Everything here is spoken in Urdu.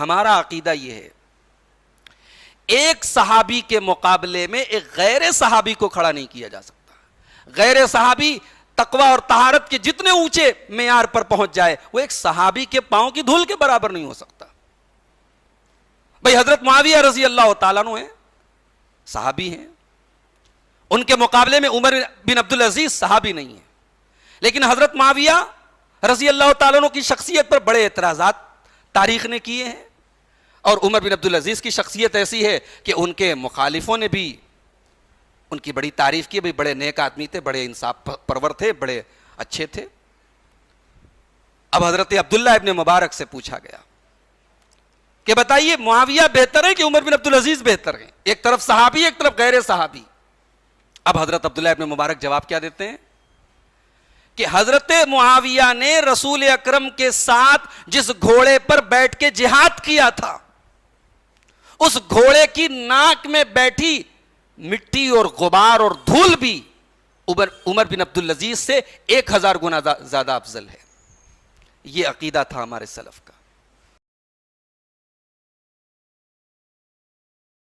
ہمارا عقیدہ یہ ہے ایک صحابی کے مقابلے میں ایک غیر صحابی کو کھڑا نہیں کیا جا سکتا. غیر صحابی تقوی اور طہارت کے جتنے اونچے معیار پر پہنچ جائے وہ ایک صحابی کے پاؤں کی دھول کے برابر نہیں ہو سکتا. بھئی حضرت معاویہ رضی اللہ تعالیٰ عنہ ہیں, صحابی ہیں, ان کے مقابلے میں عمر بن عبدالعزیز صحابی نہیں ہیں, لیکن حضرت معاویہ رضی اللہ تعالیٰ عنہ کی شخصیت پر بڑے اعتراضات تاریخ نے کیے ہیں, اور عمر بن عبدالعزیز کی شخصیت ایسی ہے کہ ان کے مخالفوں نے بھی ان کی بڑی تعریف کی, بھئی بڑے نیک آدمی تھے, بڑے انصاف پرور تھے, بڑے اچھے تھے. اب حضرت عبداللہ ابن مبارک سے پوچھا گیا کہ بتائیے معاویہ بہتر ہے کہ عمر بن عبدالعزیز بہتر ہیں؟ ایک طرف صحابی ایک طرف غیر صحابی. اب حضرت عبداللہ ابن مبارک جواب کیا دیتے ہیں کہ حضرت معاویہ نے رسول اکرم کے ساتھ جس گھوڑے پر بیٹھ کے جہاد کیا تھا اس گھوڑے کی ناک میں بیٹھی مٹی اور غبار اور دھول بھی عمر بن عبدالعزیز سے 1000 گنا زیادہ افضل ہے. یہ عقیدہ تھا ہمارے سلف کا.